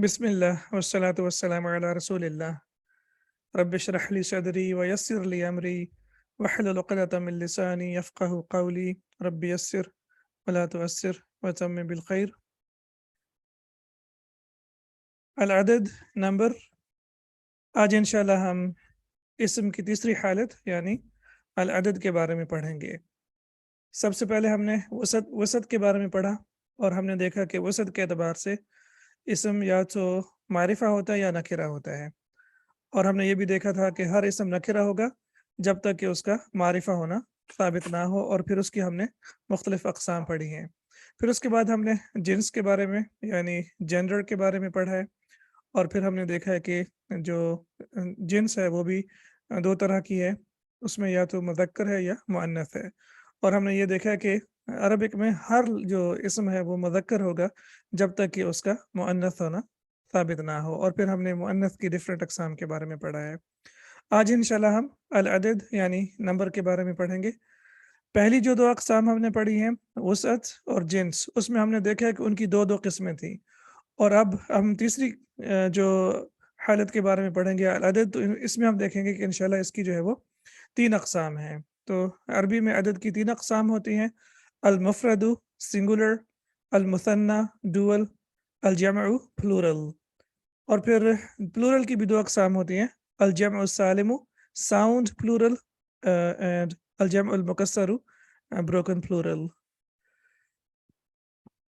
بسم الله والصلاة والسلام على رسول الله رب اشرح لي صدري ويسر لي أمري واحلل عقدة من لساني يفقه قولي رب يسر ولا تؤسر وتمم بالخير. العدد نمبر. آج انشاءاللہ ہم اسم کی تیسری حالت یعنی العدد کے بارے میں پڑھیں گے. سب سے پہلے ہم نے وسط کے بارے میں پڑھا اور ہم نے دیکھا کہ وسط کے اعتبار سے اسم یا تو معرفہ ہوتا ہے یا نکرہ ہوتا ہے، اور ہم نے یہ بھی دیکھا تھا کہ ہر اسم نکرہ ہوگا جب تک کہ اس کا معرفہ ہونا ثابت نہ ہو، اور پھر اس کی ہم نے مختلف اقسام پڑھی ہیں. پھر اس کے بعد ہم نے جنس کے بارے میں یعنی جینڈر کے بارے میں پڑھا ہے، اور پھر ہم نے دیکھا ہے کہ جو جنس ہے وہ بھی دو طرح کی ہے، اس میں یا تو مذکر ہے یا مؤنث ہے. اور ہم نے یہ دیکھا کہ عربک میں ہر جو اسم ہے وہ مذکر ہوگا جب تک کہ اس کا مؤنث ہونا ثابت نہ ہو، اور پھر ہم نے مؤنث کی ڈفرینٹ اقسام کے بارے میں پڑھا ہے. آج انشاءاللہ ہم العدد یعنی نمبر کے بارے میں پڑھیں گے. پہلی جو دو اقسام ہم نے پڑھی ہیں وسعت اور جنس، اس میں ہم نے دیکھا کہ ان کی دو قسمیں تھیں، اور اب ہم تیسری جو حالت کے بارے میں پڑھیں گے العدد، تو اس میں ہم دیکھیں گے کہ انشاءاللہ اس کی جو ہے وہ 3 اقسام ہیں. تو عربی میں عدد کی 3 اقسام ہوتی ہیں: المفرد سنگولر، المثنی ڈوئل، الجمع پلورل. اور پھر پلورل کی بھی 2 اقسام ہوتی ہیں: الجمع السالم ساؤنڈ پلورل اینڈ الجمع المکسر بروکن پلورل.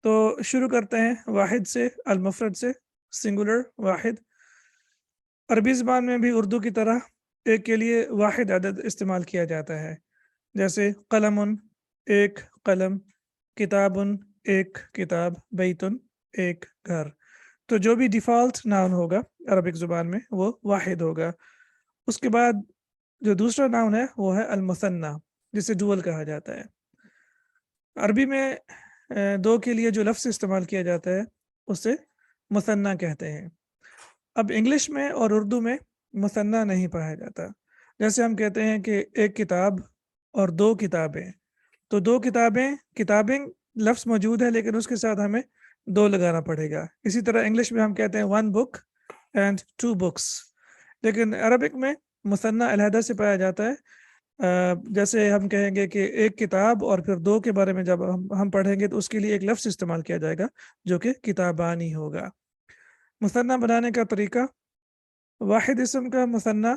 تو شروع کرتے ہیں واحد سے، المفرد سے، سنگولر واحد. عربی زبان میں بھی اردو کی طرح ایک کے لیے واحد عدد استعمال کیا جاتا ہے، جیسے قلم ایک قلم، کتاب ایک کتاب، بیت ایک گھر. تو جو بھی ڈیفالٹ ناؤن ہوگا عربک زبان میں وہ واحد ہوگا. اس کے بعد جو دوسرا ناؤن ہے وہ ہے المثنی، جسے ڈوئل کہا جاتا ہے. عربی میں 2 کے لیے جو لفظ استعمال کیا جاتا ہے اسے مثنی کہتے ہیں. اب انگلش میں اور اردو میں مثنی نہیں پایا جاتا. جیسے ہم کہتے ہیں کہ ایک کتاب اور 2 کتابیں، تو 2 کتابیں لفظ موجود ہے لیکن اس کے ساتھ ہمیں 2 لگانا پڑے گا. اسی طرح انگلش میں ہم کہتے ہیں 1 book اینڈ 2 books، لیکن عربک میں مثنی علیحدہ سے پایا جاتا ہے. جیسے ہم کہیں گے کہ ایک کتاب، اور پھر 2 کے بارے میں جب ہم پڑھیں گے تو اس کے لیے ایک لفظ استعمال کیا جائے گا جو کہ کتابانی ہوگا. مثنی بنانے کا طریقہ: واحد اسم کا مثنی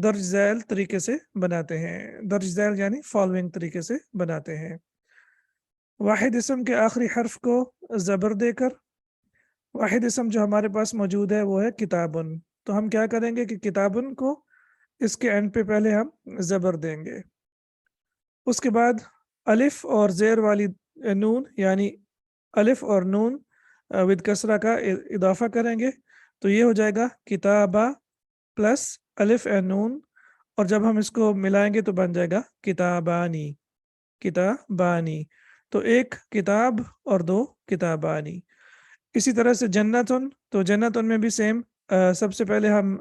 درج ذیل طریقے سے بناتے ہیں. درج ذیل یعنی فالوئنگ طریقے سے بناتے ہیں. واحد اسم کے آخری حرف کو زبر دے کر، واحد اسم جو ہمارے پاس موجود ہے وہ ہے کتابن، تو ہم کیا کریں گے کہ کتابن کو اس کے اینڈ پہ پہلے ہم زبر دیں گے. اس کے بعد الف اور زیر والی نون یعنی الف اور نون ود کسرہ کا اضافہ کریں گے، تو یہ ہو جائے گا کتابہ پلس الف اینڈ نون، اور جب ہم اس کو ملائیں گے تو بن جائے گا کتابانی. کتابانی تو ایک کتاب اور 2 کتابانی. اسی طرح سے جنتن، تو جنتن میں بھی سیم، سب سے پہلے ہم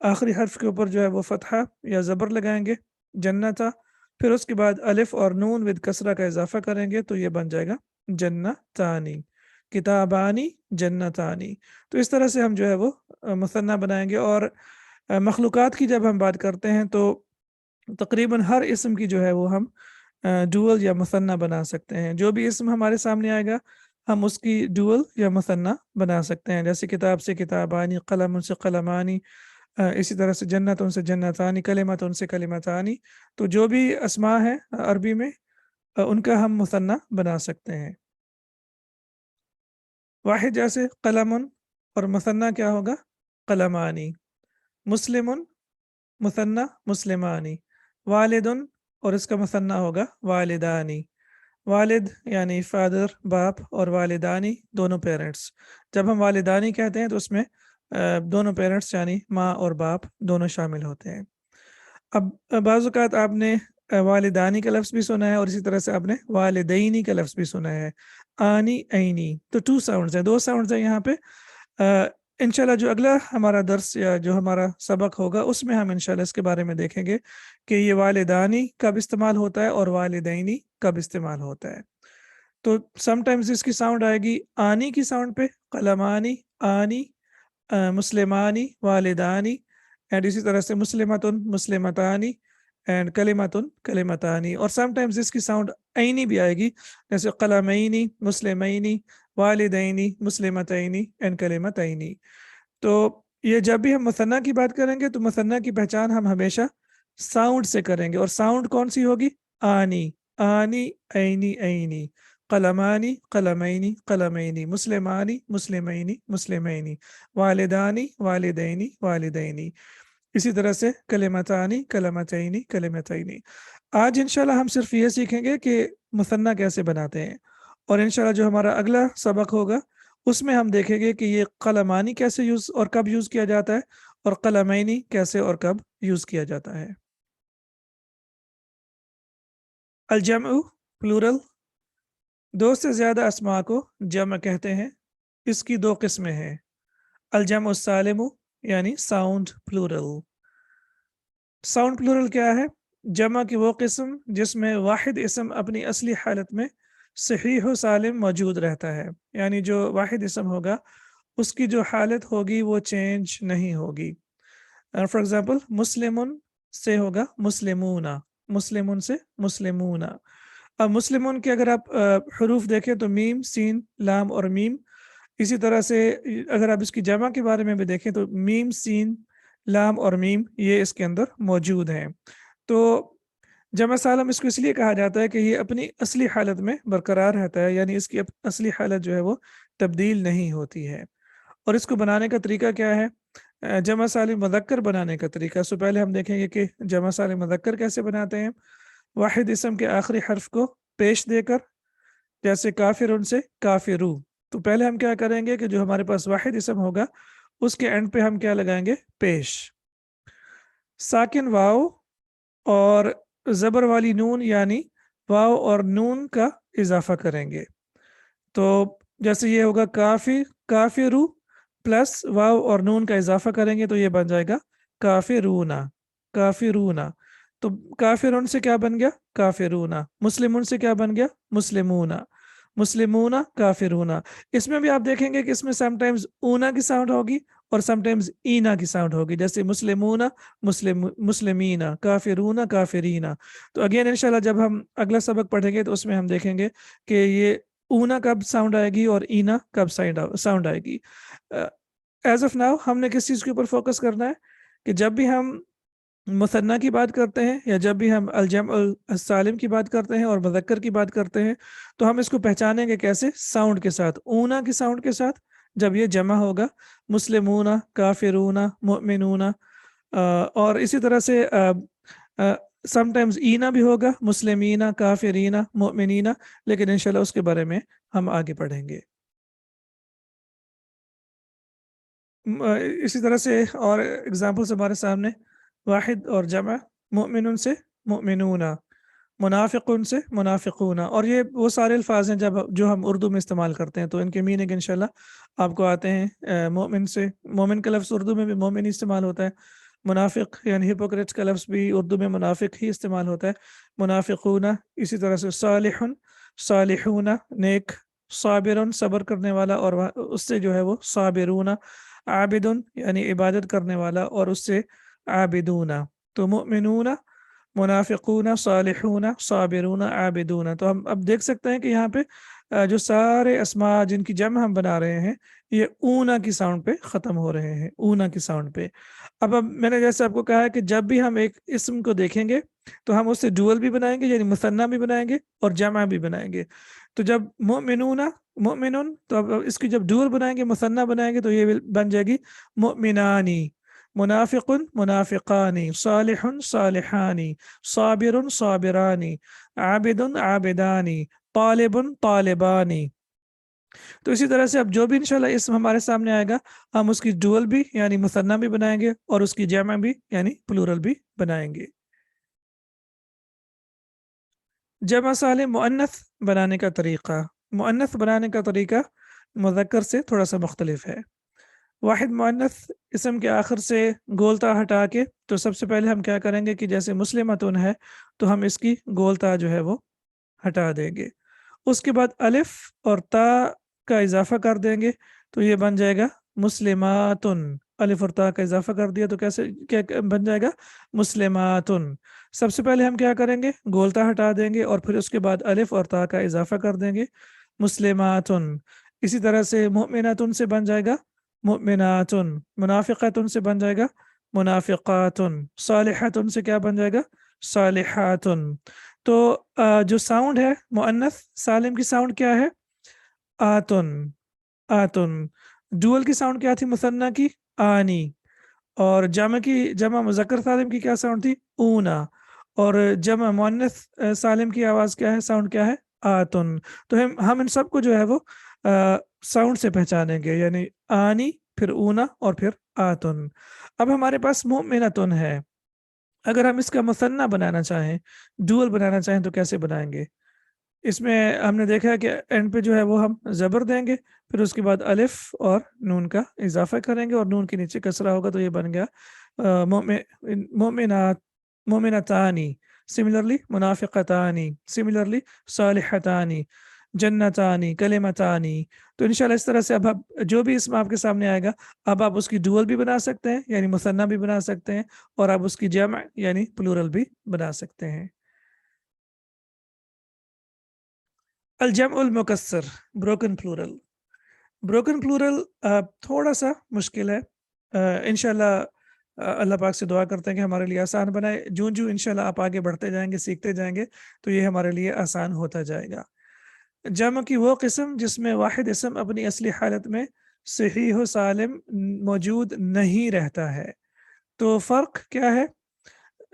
آخری حرف کے اوپر جو ہے وہ فتحہ یا زبر لگائیں گے جنتا، پھر اس کے بعد الف اور نون ود کسرہ کا اضافہ کریں گے تو یہ بن جائے گا جنتانی. کتابانی جنتانی. تو اس طرح سے ہم جو ہے وہ مثنی بنائیں گے. اور مخلوقات کی جب ہم بات کرتے ہیں تو تقریباً ہر اسم کی جو ہے وہ ہم ڈوئل یا مثنی بنا سکتے ہیں. جو بھی اسم ہمارے سامنے آئے گا ہم اس کی ڈوئل یا مثنی بنا سکتے ہیں، جیسے کتاب سے کتابانی، قلم سے قلمانی، اسی طرح سے جنت ان سے جنتانی، کلمت ان سے کلمتانی. تو جو بھی اسماء ہیں عربی میں ان کا ہم مثنی بنا سکتے ہیں. واحد جیسے قلم، اور مثنی کیا ہوگا قلمانی. مسلم مثنی مسلمانی. والد، اور اس کا مثنی ہوگا والدانی. والد یعنی فادر باپ، اور والدانی دونوں پیرنٹس. جب ہم والدانی کہتے ہیں تو اس میں دونوں پیرنٹس یعنی ماں اور باپ دونوں شامل ہوتے ہیں. اب بعض اوقات آپ نے والدانی کا لفظ بھی سنا ہے، اور اسی طرح سے آپ نے والدینی کا لفظ بھی سنا ہے، آنی اینی. تو 2 ساؤنڈز ہیں، 2 ساؤنڈز ہیں یہاں پہ. انشاءاللہ جو اگلا ہمارا درس یا جو ہمارا سبق ہوگا اس میں ہم انشاءاللہ اس کے بارے میں دیکھیں گے کہ یہ والدانی کب استعمال ہوتا ہے اور والدینی کب استعمال ہوتا ہے. تو سم ٹائمز اس کی ساؤنڈ آئے گی آنی کی ساؤنڈ پہ، قلمانی آنی، मुस्लिमानी वालिदानी, एंड इसी तरह से मुस्लिमतुन मुस्लिमतानी एंड कलिमतुन कलिमतानी। और समटाइम्स इसकी साउंड ऐनी भी आएगी, जैसे कलमैनी मुस्लिमैनी वालिदैनी मुस्लिमतैनी एंड कलिमतैनी। तो ये जब भी हम मुसन्ना की बात करेंगे तो मुसन्ना की पहचान हम हमेशा साउंड से करेंगे, और साउंड कौन सी होगी? आनी आनी ऐनी ऐनी, कलमानी कलमैनी कलमैनी, मुस्लिमानी मुस्लिमैनी मुस्लिमैनी, वालिदानी वालिदैनी वालिदैनी, इसी तरह से कलिमतानी कलमतैनी कलिमतैनी। आज इंशाल्लाह हम सिर्फ ये सीखेंगे कि मुसन्ना कैसे बनाते हैं, और इंशाल्लाह जो हमारा अगला सबक होगा उसमें हम देखेंगे कि ये कलमानी कैसे यूज़ और कब यूज़ किया जाता है, और कलमैनी कैसे और कब यूज़ किया जाता है। अलजमउ प्लूरल, दो से ज़्यादा अस्मा को जम कहते हैं। इसकी दो किस्में हैं, अलजम सालिमु यानी साउंड प्लूरल। साउंड प्लूरल क्या है? जमा की वो किस्म जिसमें वाहिद इसम अपनी असली हालत में सहीह व सालिम मौजूद रहता है, यानी जो वाहिद इसम होगा उसकी जो हालत होगी वो चेंज नहीं होगी। फॉर एग्जांपल मुस्लिमुन से होगा मुस्लिमूना, मुस्लिमुन से मुस्लिमूना। अब मुस्लिमुन के अगर आप हरूफ देखें तो मीम सीन लाम और मीम। इसी तरह से अगर आप इसकी जमा के बारे में भी देखें तो मीम सीन लाम और मीम ये इसके अंदर मौजूद हैं। तो जमा सालम इसको इसलिए कहा जाता है कि ये अपनी असली हालत में बरकरार रहता है, यानी इसकी असली हालत जो है वो तब्दील नहीं होती है। और इसको बनाने का तरीका क्या है? जमा सालिम मुज़क्कर बनाने का तरीका। सो पहले हम देखेंगे कि जमा सालिम मुज़क्कर कैसे बनाते हैं। वाहिद इसम के आखिरी हर्फ को पेश देकर, जैसे काफिरुन से काफिरू। तो पहले हम क्या करेंगे कि जो हमारे पास वाहिद इसम होगा उसके एंड पे हम क्या लगाएंगे? पेश। साकिन वाव और ज़बर वाली नून, यानी वाव और नून का इजाफा करेंगे। तो जैसे ये होगा काफी काफिरू प्लस वाव और नून का इजाफा करेंगे तो ये बन जाएगा काफिरूना काफिरूना। तो काफिरून से क्या बन गया? काफिरूना। मुस्लिमून से क्या बन गया? मुस्लिमूना मुस्लिमूना काफिरूना। इसमें भी आप देखेंगे कि इसमें समटाइम्स ऊना की साउंड होगी और समटाइम्स ईना की साउंड होगी, जैसे मुस्लिमूना मुस्लिमीना, काफिरूना काफिरीना। तो अगेन इंशाल्लाह जब हम अगला सबक पढ़ेंगे तो उसमें हम देखेंगे कि ये ऊना कब साउंड आएगी और ईना कब साउंड आएगी। एज ऑफ नाउ हमने किस चीज़ के ऊपर फोकस करना है कि जब भी हम मुसन्ना की बात करते हैं या जब भी हम अलजम अल सालिम की बात करते हैं और मुज़क्कर की बात करते हैं तो हम इसको पहचानेंगे कैसे? साउंड के साथ, ऊना की साउंड के साथ। जब ये जमा होगा मुस्लिमूना काफिरूना मुमिनूना, और इसी तरह से समटाइम्स ईना भी होगा, मुस्लिमीना काफिरीना मुमिनीना, लेकिन इंशाल्लाह उसके बारे में हम आगे पढ़ेंगे। इसी तरह से और एग्जांपल्स हमारे सामने, वाहिद और जमा, मुमिनुन से मुमिनूना, मुनाफिकुन से मुनाफिकूना। और ये वो सारे अल्फाज हैं जब जो हम उर्दू में इस्तेमाल करते हैं, तो इनके मीनिंग इंशाल्लाह आपको आते हैं। मोमिन से, मोमिन का लफ्ज़ उर्दू में भी मोमिन ही इस्तेमाल होता है। मुनाफिक यानी हिपोक्रेट्स का लफ्ज़ भी उर्दू में मुनाफिक ही इस्तेमाल होता है, मुनाफिकूना। इसी तरह से सालिहुन सालिहूना नेक, साबिरुन सब्र करने वाला और उससे जो है वो साबिरूना, आबिदुन यानी इबादत करने वाला और उससे आबिदूना। तो मुमिनूना मुनाफिकूना सालिहूना साबिरूना आबिदूना। तो हम अब देख सकते हैं कि यहाँ पे जो सारे अस्मा जिनकी जम हम बना रहे हैं ये ऊना की साउंड पे ख़त्म हो रहे हैं, ऊना की साउंड पे। अब मैंने जैसे आपको कहा है कि जब भी हम एक इसम को देखेंगे तो हम उससे डुअल भी बनाएंगे, यानी मुसन्ना भी बनाएंगे और जमा भी बनाएंगे। तो जब मोमिनूना मोमिनुन, तो अब इसकी जब डुअल बनाएंगे मुसन्ना बनाएंगे तो ये बन जाएगी मोमिनानी, मुनाफिकुन मुनाफिकानी, सालिहुन सालिहानी, साबिरुन साबिरानी, आबिदुन आबिदानी, तालिबुन तालिबानी। तो इसी तरह से अब जो भी इंशाल्लाह इसम हमारे सामने आएगा हम उसकी डुअल भी यानी मुसन्ना भी बनाएंगे और उसकी जमा भी यानी प्लूरल भी बनाएंगे। जमा सालिम मुअन्नथ बनाने का तरीका, मुअन्नथ बनाने का तरीका मुज़क्कर से थोड़ा सा मुख्तलिफ है। वाहिद मुअन्नथ इसम के आखिर से गोलता हटा के, तो सबसे पहले हम क्या करेंगे कि जैसे मुस्लिमतुन है तो हम इसकी गोलता जो है वो हटा देंगे। उसके बाद अलिफ और ता का इजाफा कर देंगे तो ये बन जाएगा मुस्लिमातुन, अलिफ और ता का इजाफा कर दिया तो कैसे क्या बन जाएगा, मुस्लिमातुन। सबसे पहले हम क्या करेंगे, गोलता हटा देंगे और फिर उसके बाद अलिफ और ता का इजाफा कर देंगे, मुस्लिमातुन। इसी तरह से मुमिनातुन से बन जाएगा मुमिनातुन, मुनाफिकातुन से बन जाएगा मुनाफिकातुन, सालिहातुन से क्या बन जाएगा, सालिहातुन। तो जो साउंड है मुअन्नस सालिम की साउंड क्या है, आतुन, आतुन। डुअल की साउंड क्या थी मुसन्ना की, आनी। और जमा मुज़क्कर सालिम की क्या साउंड थी, ऊना। और जमा मुअन्नस सालिम की आवाज़ क्या है, साउंड क्या है, आतुन। तो हम इन सबको जो है वो साउंड से पहचानेंगे, यानी आनी, फिर ऊना और फिर आतुन। अब हमारे पास मुमिनतुन है, अगर हम इसका मुसन्ना बनाना चाहें, डुअल बनाना चाहें तो कैसे बनाएंगे। इसमें हमने देखा है कि एंड पे जो है वो हम ज़बर देंगे, फिर उसके बाद अलिफ और नून का इजाफा करेंगे और नून के नीचे कसरा होगा, तो ये बन गया मोमिनात, मोमिनतानी। Similarly मुनाफिकतानी, similarly सालिहतानी, जन्नतानी, कलिमतानी। तो इंशाल्लाह इस तरह से अब आप जो भी इसमें आपके सामने आएगा, अब आप उसकी डुअल भी बना सकते हैं यानी मुसन्ना भी बना सकते हैं, और आप उसकी जम यानी प्लूरल भी बना सकते हैं। अलजम मुकस्सर, ब्रोकन प्लूरल। ब्रोकन प्लूरल थोड़ा सा मुश्किल है, इंशाल्लाह अल्लाह पाक से दुआ करते हैं कि हमारे लिए आसान बनाए। जूं जूं इंशाल्लाह आप आगे बढ़ते जाएंगे, सीखते जाएंगे, तो ये हमारे लिए आसान होता जाएगा। जम की वो किस्म जिसमें वाहिद इसम अपनी असली हालत में सही हो सालिम मौजूद नहीं रहता है। तो फ़र्क क्या है,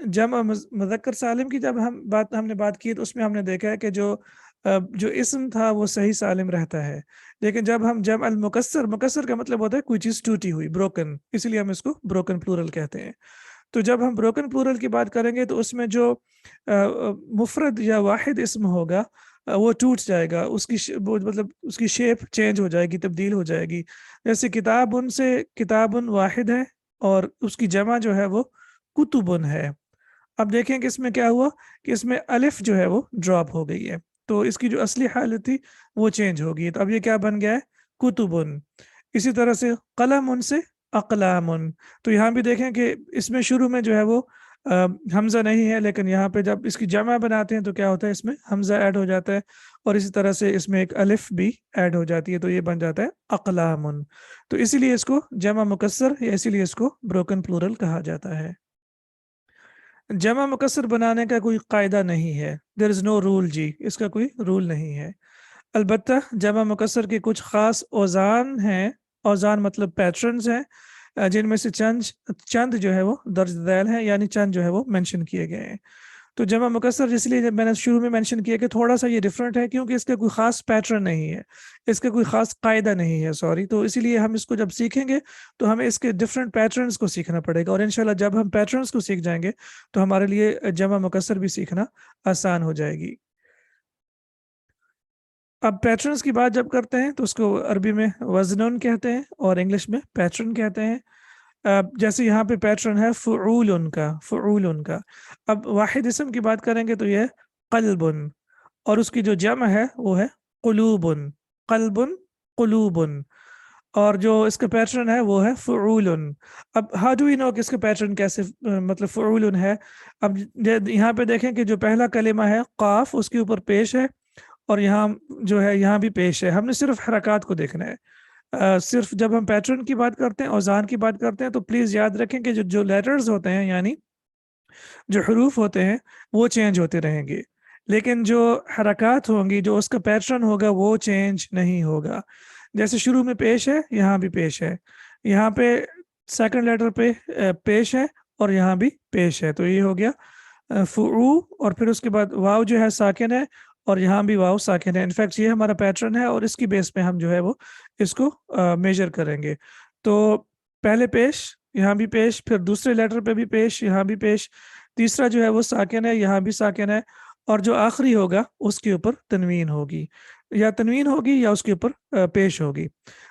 जम मुज़क्कर सालिम की जब हमने बात की तो उसमें हमने देखा है कि जो इस्म था वो सही सालिम रहता है, लेकिन जब हम जम अल मुकस्सर, मुकस्सर का मतलब होता है कोई चीज़ टूटी हुई, ब्रोकन, इसलिए हम इसको ब्रोकन प्लूरल कहते हैं। तो जब हम ब्रोकन प्लूरल की बात करेंगे तो उसमें जो मुफरद या वाहिद इस्म होगा वो टूट जाएगा, वो मतलब उसकी शेप चेंज हो जाएगी, तब्दील हो जाएगी। जैसे किताबुन से किताबुन वाहिद है और उसकी जमा जो है वो कुतुबुन है। अब देखें कि इसमें क्या हुआ कि इसमें अलिफ जो है वो ड्रॉप हो गई है, तो इसकी जो असली हालत थी वो चेंज हो गई, तो अब ये क्या बन गया है, कुतुबुन। इसी तरह से कलमुन से अकलामुन। तो यहाँ भी देखें कि इसमें शुरू में जो है वो हमज़ा नहीं है, लेकिन यहाँ पे जब इसकी जमा बनाते हैं तो क्या होता है, इसमें हमज़ा ऐड हो जाता है, और इसी तरह से इसमें एक अलिफ भी ऐड हो जाती है, तो ये बन जाता है अकलामुन। तो इसीलिए इसको जमा मुकस्सर या इसीलिए इसको ब्रोकन प्लूरल कहा जाता है। जमा मुकस्सर बनाने का कोई कायदा नहीं है, देयर इज़ नो रूल जी, इसका कोई रूल नहीं है। अलबत्ता जमा मुकस्सर के कुछ ख़ास औज़ान हैं, औज़ान मतलब पैटर्न्स हैं, जिनमें से चंद चंद जो है वो दर्ज दैल हैं, यानी चंद जो है वो मेंशन किए गए हैं। तो जमा मुकस्सर इसलिए जब मैंने शुरू में मेंशन किया कि थोड़ा सा ये डिफरेंट है, क्योंकि इसका कोई ख़ास पैटर्न नहीं है, इसका कोई ख़ास कायदा नहीं है, सॉरी। तो इसीलिए हम इसको जब सीखेंगे तो हमें इसके डिफरेंट पैटर्न्स को सीखना पड़ेगा, और इंशाल्लाह जब हम पैटर्न्स को सीख जाएंगे तो हमारे लिए जमा मुकस्सर भी सीखना आसान हो जाएगी। अब पैटर्न्स की बात जब करते हैं तो उसको अरबी में वज़नुन कहते हैं और इंग्लिश में पैटर्न कहते हैं। जैसे यहाँ पे पैटर्न है फ़ुऊलुन का, फ़ुऊलुन का। अब वाहिद इसम की बात करेंगे तो ये है क़ल्बुन, और उसकी जो जमा है वो है क़ुलूबुन, क़ल्बुन, क़ुलूबुन। और जो इसका पैटर्न है वो है फ़ुऊलुन। अब हाउ डू वी नो कि इसका पैटर्न कैसे मतलब फ़ुऊलुन है। अब यहाँ पे देखें कि जो पहला कलिमा है क़ाफ, उसके ऊपर पेश है, और यहाँ जो है यहाँ भी पेश है, हमने सिर्फ हरकत को देखना है। सिर्फ जब हम पैटर्न की बात करते हैं, औज़ान की बात करते हैं, तो प्लीज़ याद रखें कि जो जो लेटर्स होते हैं यानी जो हरूफ होते हैं वो चेंज होते रहेंगे, लेकिन जो हरकत होंगी, जो उसका पैटर्न होगा वो चेंज नहीं होगा। जैसे शुरू में पेश है, यहाँ भी पेश है, यहाँ पे सेकंड लेटर पे पेश है, और यहाँ भी पेश है, तो ये हो गया फ़ुऊ। और फिर उसके बाद वाव जो है साकिन है, और यहाँ भी वाव साकिन है। इनफैक्ट ये हमारा पैटर्न है और इसकी बेस पे हम जो है वो इसको मेजर करेंगे। तो पहले पेश, यहाँ भी पेश, फिर दूसरे लेटर पे भी पेश, यहाँ भी पेश, तीसरा जो है वो साकिन है, यहाँ भी साकिन है, और जो आखिरी होगा उसके ऊपर तनवीन होगी, या तनवीन होगी या उसके ऊपर पेश होगी।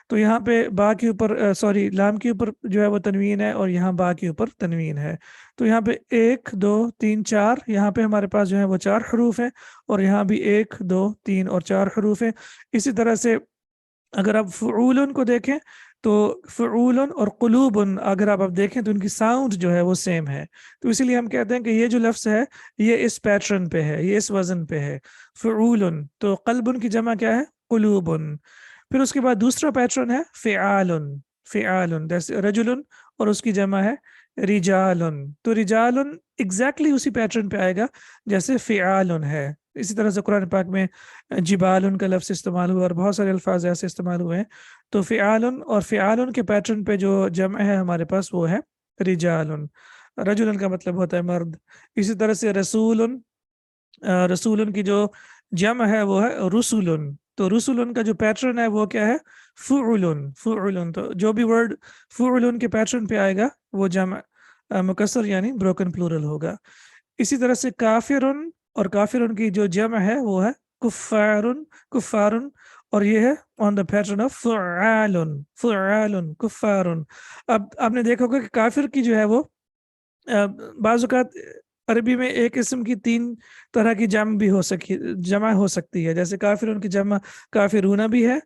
तो यहाँ पे बा के ऊपर सॉरी लाम के ऊपर जो है वो तनवीन है, और यहाँ बा के ऊपर तनवीन है। तो यहाँ पे 1 2 3 4, यहाँ पे हमारे पास जो है वो 4 हरूफ हैं, और यहाँ भी 1 2 3 और 4 हरूफ हैं। इसी तरह से अगर आप फ़ुऊलन को देखें تو فعول اور قلوب اگر آپ دیکھیں تو ان کی ساؤنڈ جو ہے وہ سیم ہے، تو اسی لیے ہم کہتے ہیں کہ یہ جو لفظ ہے یہ اس پیٹرن پہ ہے، یہ اس وزن پہ ہے، فعول. تو قلب کی جمع کیا ہے؟ قلوب. پھر اس کے بعد دوسرا پیٹرن ہے فعال. فعال جیسے رجل اور اس کی جمع ہے رجال. تو رجال ایگزیکٹلی اسی پیٹرن پہ آئے گا جیسے فعال ہے. اسی طرح سے قرآن پاک میں جبال کا لفظ استعمال ہوا اور بہت سارے الفاظ ایسے استعمال ہوئے ہیں. تو فعال اور فعال کے پیٹرن پہ جو جمع ہے ہمارے پاس وہ ہے رجال. رجل کا مطلب ہوتا ہے مرد. اسی طرح سے رسول، رسول کی جو جمع ہے وہ ہے رسول. تو رسول کا جو پیٹرن ہے وہ کیا ہے؟ فعل. فعل. تو جو بھی ورڈ فعل کے پیٹرن پہ آئے گا وہ جمع مکسر یعنی بروکن پلورل ہوگا. اسی طرح سے کافر، اور کافر کی جو جمع ہے وہ ہے کفار. کفار اور یہ ہے آن دا پیٹرن آف فعال. فعال کفار. اب آپ نے دیکھا ہوگا کہ کافر کی جو ہے وہ بعض اوقات عربی میں ایک اسم کی 3 طرح کی جمع ہو سکتی ہے. جیسے کافر کی جمع کافرون بھی ہے،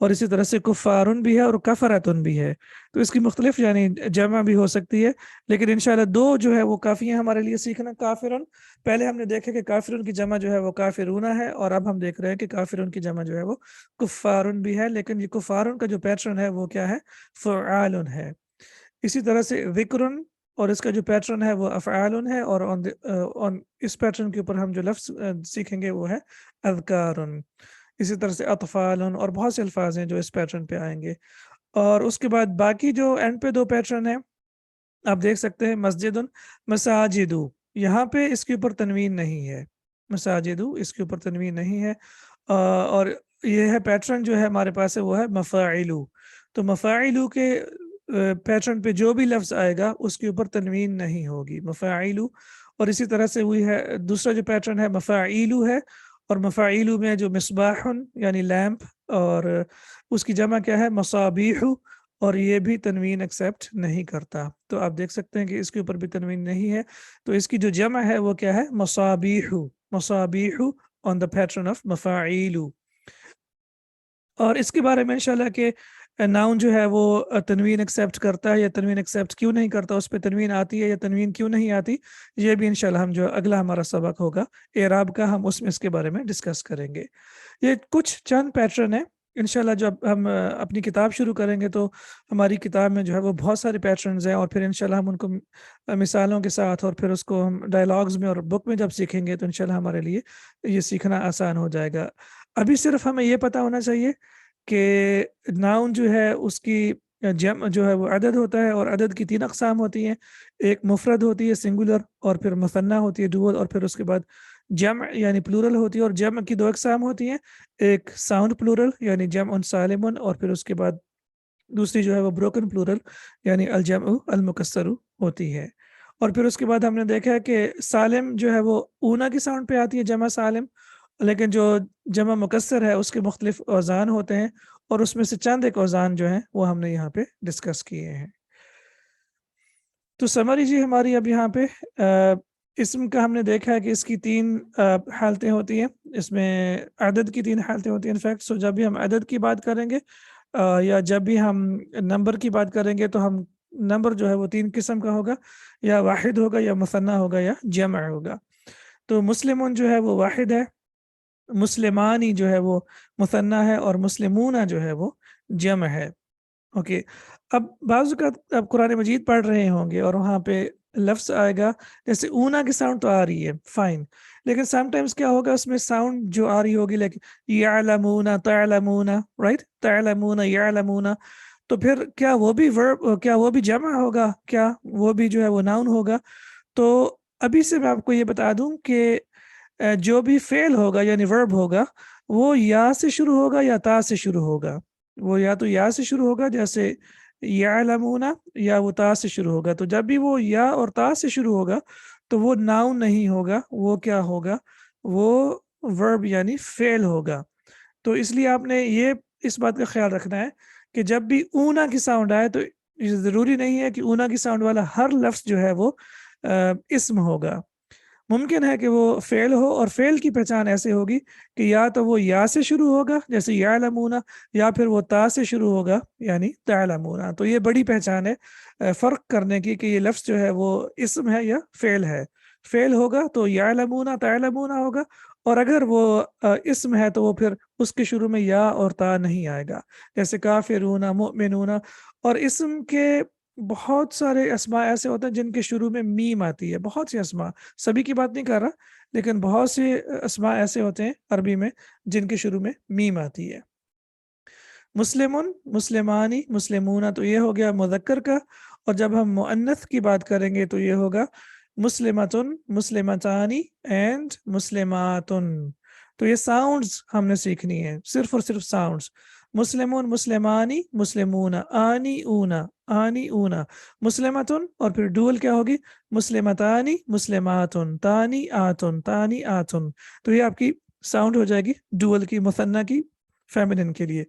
اور اسی طرح سے کفارن بھی ہے اور کفرتن بھی ہے. تو اس کی مختلف یعنی جمع بھی ہو سکتی ہے، لیکن انشاءاللہ 2 جو ہے وہ کافی ہیں ہمارے لیے سیکھنا. کافرن پہلے ہم نے دیکھا کہ کافرن کی جمع جو ہے وہ کافرون ہے، اور اب ہم دیکھ رہے ہیں کہ کافرن کی جمع جو ہے وہ کفارن بھی ہے، لیکن یہ کفارن کا جو پیٹرن ہے وہ کیا ہے؟ فعال ہے. اسی طرح سے ذکرن، اور اس کا جو پیٹرن ہے وہ افعال ہے، اور اس پیٹرن کے اوپر ہم جو لفظ سیکھیں گے وہ ہے اذکار. اسی طرح سے اطفال اور بہت سے الفاظ ہیں جو اس پیٹرن پہ آئیں گے. اور اس کے بعد باقی جو اینڈ پہ 2 پیٹرن ہیں آپ دیکھ سکتے ہیں مسجد، مساجد. یہاں پہ اس کے اوپر تنوین نہیں ہے، مساجد اس کے اوپر تنوین نہیں ہے. اور یہ ہے پیٹرن جو ہے ہمارے پاس ہے وہ ہے مفاعلو. تو مفاعلو کے پیٹرن پہ جو بھی لفظ آئے گا اس کے اوپر تنوین نہیں ہوگی، مفاعلو. اور اسی طرح سے وہی ہے دوسرا جو پیٹرن ہے مفاعیلو ہے، اور مفاعیلو میں جو مصباح یعنی لیمپ، اور اس کی جمع کیا ہے؟ مصابیح، اور یہ بھی تنوین ایکسیپٹ نہیں کرتا. تو آپ دیکھ سکتے ہیں کہ اس کے اوپر بھی تنوین نہیں ہے، تو اس کی جو جمع ہے وہ کیا ہے؟ مصابیح. مصابیح on the pattern of مفاعیلو. اور اس کے بارے میں انشاءاللہ کہ ناؤن جو ہے وہ تنوین ایکسیپٹ کرتا ہے یا تنوین ایکسیپٹ کیوں نہیں کرتا، اس پہ تنوین آتی ہے یا تنوین کیوں نہیں آتی، یہ بھی انشاءاللہ ہم جو اگلا ہمارا سبق ہوگا اعراب کا، ہم اس میں اس کے بارے میں ڈسکس کریں گے. یہ کچھ چند پیٹرن ہیں. انشاءاللہ جب ہم اپنی کتاب شروع کریں گے تو ہماری کتاب میں جو ہے وہ بہت سارے پیٹرنز ہیں، اور پھر انشاءاللہ ہم ان کو مثالوں کے ساتھ اور پھر اس کو ہم ڈائلاگز میں اور بک میں جب سیکھیں گے تو انشاءاللہ ہمارے لیے یہ سیکھنا آسان ہو جائے گا. ابھی صرف ہمیں یہ پتہ ہونا چاہیے کہ ناؤن جو ہے اس کی جمع جو ہے وہ عدد ہوتا ہے، اور عدد کی 3 اقسام ہوتی ہیں. ایک مفرد ہوتی ہے سنگولر، اور پھر مثنی ہوتی ہے ڈوول، اور پھر اس کے بعد جمع یعنی پلورل ہوتی ہے. اور جمع کی 2 اقسام ہوتی ہیں، ایک ساؤنڈ پلورل یعنی جمع سالم، اور پھر اس کے بعد دوسری جو ہے وہ بروکن پلورل یعنی الجمع المکسر ہوتی ہے. اور پھر اس کے بعد ہم نے دیکھا ہے کہ سالم جو ہے وہ اونا کی ساؤنڈ پہ آتی ہے جمع سالم، لیکن جو جمع مکسر ہے اس کے مختلف اوزان ہوتے ہیں، اور اس میں سے چند ایک اوزان جو ہیں وہ ہم نے یہاں پہ ڈسکس کیے ہیں. تو سمری جی ہماری اب یہاں پہ اسم کا ہم نے دیکھا ہے کہ اس کی 3 حالتیں ہوتی ہیں. اس میں عدد کی 3 حالتیں ہوتی ہیں انفیکٹ. سو جب بھی ہم عدد کی بات کریں گے یا جب بھی ہم نمبر کی بات کریں گے تو ہم نمبر جو ہے وہ 3 قسم کا ہوگا، یا واحد ہوگا یا مثنی ہوگا یا جمع ہوگا. تو مسلمون جو ہے وہ واحد ہے، مسلمانی جو ہے وہ مثنی ہے، اور مسلمون جو ہے وہ جمع ہے. اوکے. اب بعض اوقات آپ قرآن مجید پڑھ رہے ہوں گے اور وہاں پہ لفظ آئے گا جیسے اونا کی ساؤنڈ تو آ رہی ہے فائن، لیکن سم ٹائمز کیا ہوگا اس میں ساؤنڈ جو آ رہی ہوگی لیکن یعلمون تعلمون، رائٹ، تعلمون یعلمون، تو پھر کیا وہ بھی ورب، کیا وہ بھی جمع ہوگا، کیا وہ بھی جو ہے وہ ناؤن ہوگا؟ تو ابھی سے میں آپ کو یہ بتا دوں کہ جو بھی فعل ہوگا یعنی ورب ہوگا وہ یا سے شروع ہوگا یا تا سے شروع ہوگا. وہ یا تو یا سے شروع ہوگا جیسے یعلمون، یا وہ تا سے شروع ہوگا. تو جب بھی وہ یا اور تا سے شروع ہوگا تو وہ ناؤن نہیں ہوگا، وہ کیا ہوگا؟ وہ ورب یعنی فعل ہوگا. تو اس لیے آپ نے یہ اس بات کا خیال رکھنا ہے کہ جب بھی اونا کی ساؤنڈ آئے تو ضروری نہیں ہے کہ اونا کی ساؤنڈ والا ہر لفظ جو ہے وہ اسم ہوگا. मुमकिन है कि वो फ़ेल हो, और फ़ेल की पहचान ऐसे होगी कि या तो वो या से शुरू होगा जैसे यालमूना, या फिर वो ता से शुरू होगा यानी तालमूना। तो ये बड़ी पहचान है फ़र्क करने की कि ये लफ्ज़ जो है वो इस्म है या फ़ेल है। फ़ेल होगा तो यालमूना तालमूना होगा, और अगर वो इस्म है तो वो फिर उसके शुरू में या और ता नहीं आएगा। जैसे काफ़िरूना, मुमिनूना। और इस्म के बहुत सारे अस्मा ऐसे होते हैं जिनके शुरू में मीम आती है, बहुत से अस्मा, सभी की बात नहीं कर रहा, लेकिन बहुत से अस्मा ऐसे होते हैं अरबी में जिनके शुरू में मीम आती है। मुस्लिमुन, मुस्लिमानी, मुस्लिमूना, तो ये हो गया मुज़क्कर का। और जब हम मुअन्नथ की बात करेंगे तो ये होगा मुस्लिमतुन, मुस्लिमतानी एंड मुस्लिमातुन। तो ये साउंड्स हमने सीखनी है, सिर्फ और सिर्फ साउंड्स। मुस्लिमुन, मुस्लिमानी, मुस्लिमूना, आनी ऊना, आनी ऊना, मुस्लिमतुन, और फिर डूल क्या होगी, मुस्लिमतानी, मुस्लिमातुन, तानी आतुन, तानी आतुन। तो ये आपकी साउंड हो जाएगी डुअल की, मुसन्ना की, फेमिनिन के लिए।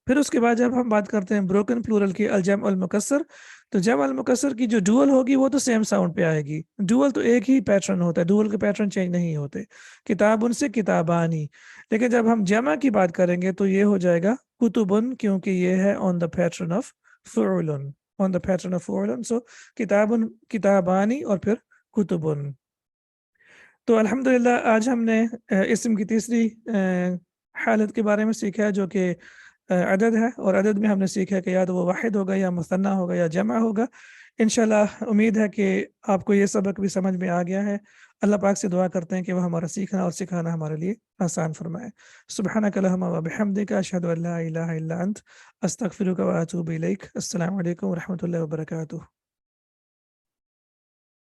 फिर उसके बाद जब हम बात करते हैं ब्रोकन प्लूरल की, अलजम अल मुकस्सर, तो जम अल मुकस्सर की जो डुअल होगी वो तो सेम साउंड पे आएगी। डुअल तो एक ही पैटर्न होता है, डुअल के पैटर्न चेंज नहीं होते। किताबुन से किताबानी। लेकिन जब हम जमा की बात करेंगे तो ये हो जाएगा कुतुबुन, क्योंकि ये है ऑन द पैटर्न ऑफ फुअलन, ऑन द पैटर्न ऑफ फुअलन। सो किताबुन, किताबानी, और फिर कुतुबुन। तो अल्हम्दुलिल्लाह आज हमने इस्म की तीसरी हालत के बारे में सीखा है, जो कि अदद है। और अदद में हमने सीखा कि या तो वो वाहिद होगा, या मुसन्ना होगा, या जमा होगा। इंशाल्लाह उम्मीद है कि आपको ये सबक भी समझ में आ गया है। अल्लाह पाक से दुआ करते हैं कि वह हमारा सीखना और सिखाना हमारे लिए आसान फरमाए। सुब्हानक अल्लाहुम्मा व बिहम्दिका अशहदु अल्ला इलाहा इल्ला अंत अस्तगफिरुका व अतूबु इलैक। अस्सलामु अलैकुम व रहमतुल्लाहि व बरकातुहू।